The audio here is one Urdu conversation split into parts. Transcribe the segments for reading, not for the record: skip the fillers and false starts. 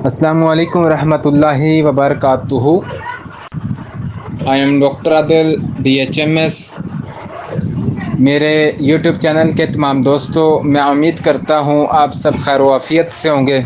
السلام علیکم ورحمۃ اللہ وبرکاتہ۔ I am doctor Adil DHMS۔ میرے یوٹیوب چینل کے تمام دوستوں، میں امید کرتا ہوں آپ سب خیر و عافیت سے ہوں گے۔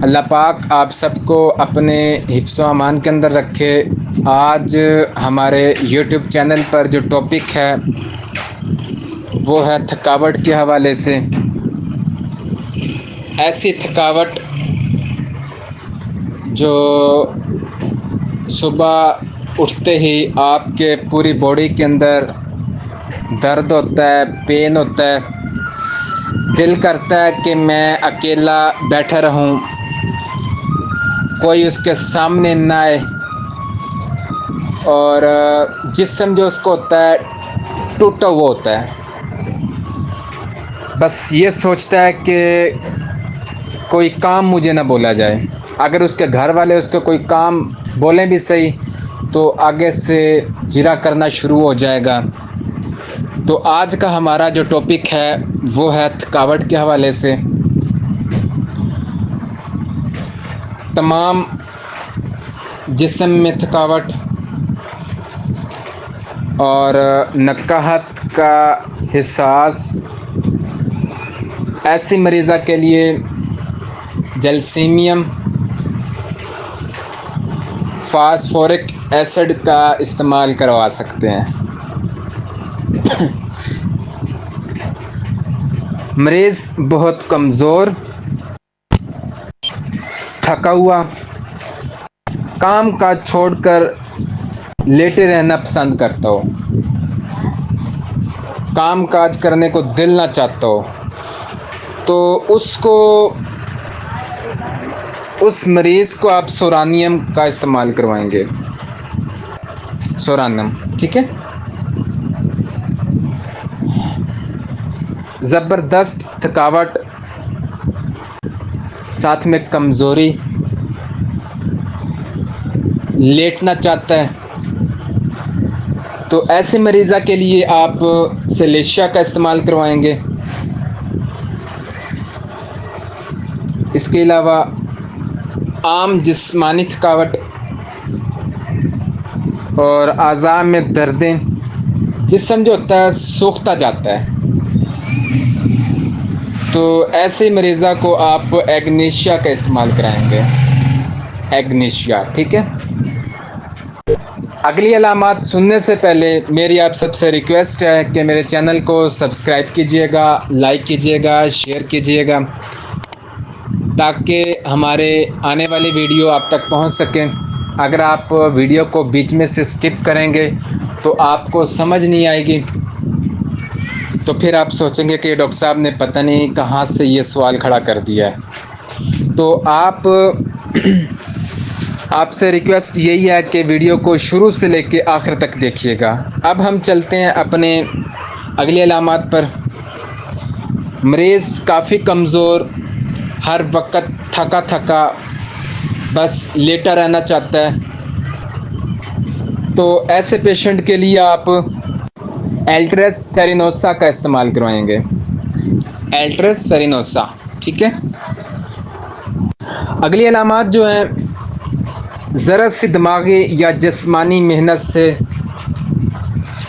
اللہ پاک آپ سب کو اپنے حفظ و امان کے اندر رکھے۔ آج ہمارے یوٹیوب چینل پر جو ٹاپک ہے وہ ہے تھکاوٹ کے حوالے سے۔ ایسی تھکاوٹ جو صبح اٹھتے ہی آپ کے پوری باڈی کے اندر درد ہوتا ہے، پین ہوتا ہے، دل کرتا ہے کہ میں اکیلا بیٹھا رہوں، کوئی اس کے سامنے نہ آئے، اور جسم جو اس کو ہوتا ہے ٹوٹا ہوا ہوتا ہے، بس یہ سوچتا ہے کہ کوئی کام مجھے نہ بولا جائے۔ اگر اس کے گھر والے اس کو کوئی کام بولیں بھی صحیح تو آگے سے جرا کرنا شروع ہو جائے گا۔ تو آج کا ہمارا جو ٹاپک ہے وہ ہے تھکاوٹ کے حوالے سے۔ تمام جسم میں تھکاوٹ اور نقاہت کا احساس ایسی مریضہ کے لیے جلسیمیم فاسفورک ایسڈ کا استعمال کروا سکتے ہیں۔ مریض بہت کمزور، تھکا ہوا، کام کاج چھوڑ کر لیٹے رہنا پسند کرتا ہو، کام کاج کرنے کو دل نہ چاہتا ہو، تو اس مریض کو آپ سورانیم کا استعمال کروائیں گے۔ سورانیم، ٹھیک ہے۔ زبردست تھکاوٹ، ساتھ میں کمزوری، لیٹنا چاہتا ہے، تو ایسے مریضہ کے لیے آپ سلیشیا کا استعمال کروائیں گے۔ اس کے علاوہ عام جسمانی تھکاوٹ اور اعضاء میں دردیں، جسم جو ہوتا ہے سوکھتا جاتا ہے، تو ایسے مریضہ کو آپ ایگنیشیا کا استعمال کرائیں گے۔ ایگنیشیا، ٹھیک ہے۔ اگلی علامات سننے سے پہلے میری آپ سب سے ریکویسٹ ہے کہ میرے چینل کو سبسکرائب کیجئے گا، لائک کیجئے گا، شیئر کیجئے گا، تاکہ ہمارے آنے والی ویڈیو آپ تک پہنچ سکیں۔ اگر آپ ویڈیو کو بیچ میں سے سکپ کریں گے تو آپ کو سمجھ نہیں آئے گی، تو پھر آپ سوچیں گے کہ ڈاکٹر صاحب نے پتہ نہیں کہاں سے یہ سوال کھڑا کر دیا ہے۔ تو آپ سے ریکویسٹ یہی ہے کہ ویڈیو کو شروع سے لے کے آخر تک دیکھیے گا۔ اب ہم چلتے ہیں اپنے اگلی علامات پر۔ مریض کافی کمزور، ہر وقت تھکا تھکا، بس لیٹا رہنا چاہتا ہے، تو ایسے پیشنٹ کے لیے آپ الٹرس فیرینوسا کا استعمال کروائیں گے۔ الٹرس فیرینوسا، ٹھیک ہے۔ اگلی علامات جو ہیں، ذرا سی دماغی یا جسمانی محنت سے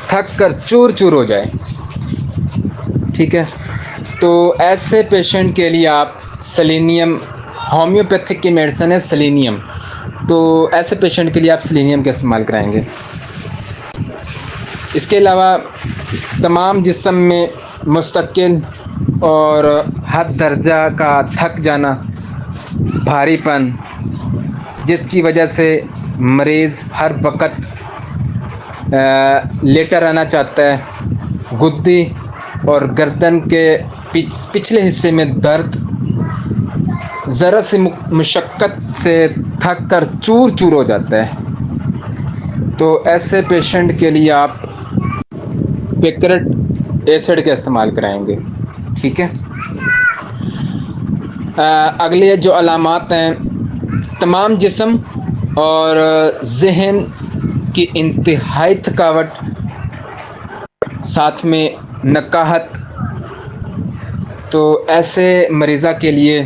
تھک کر چور چور ہو جائے، ٹھیک ہے، تو ایسے پیشنٹ کے لیے آپ سیلینیم، ہومیوپیتھک کی میڈیسن ہے سیلینیم، تو ایسے پیشنٹ کے لیے آپ سیلینیم کا استعمال کرائیں گے۔ اس کے علاوہ تمام جسم میں مستقل اور حد درجہ کا تھک جانا، بھاری پن، جس کی وجہ سے مریض ہر وقت لیٹا رہنا چاہتا ہے، گدی اور گردن کے پچھلے حصے میں درد، ذرا سی مشقت سے تھک کر چور چور ہو جاتا ہے، تو ایسے پیشنٹ کے لیے آپ پیکرٹ ایسڈ کا استعمال کرائیں گے، ٹھیک ہے۔ اگلی جو علامات ہیں، تمام جسم اور ذہن کی انتہائی تھکاوٹ، ساتھ میں نقاہت، تو ایسے مریضہ کے لیے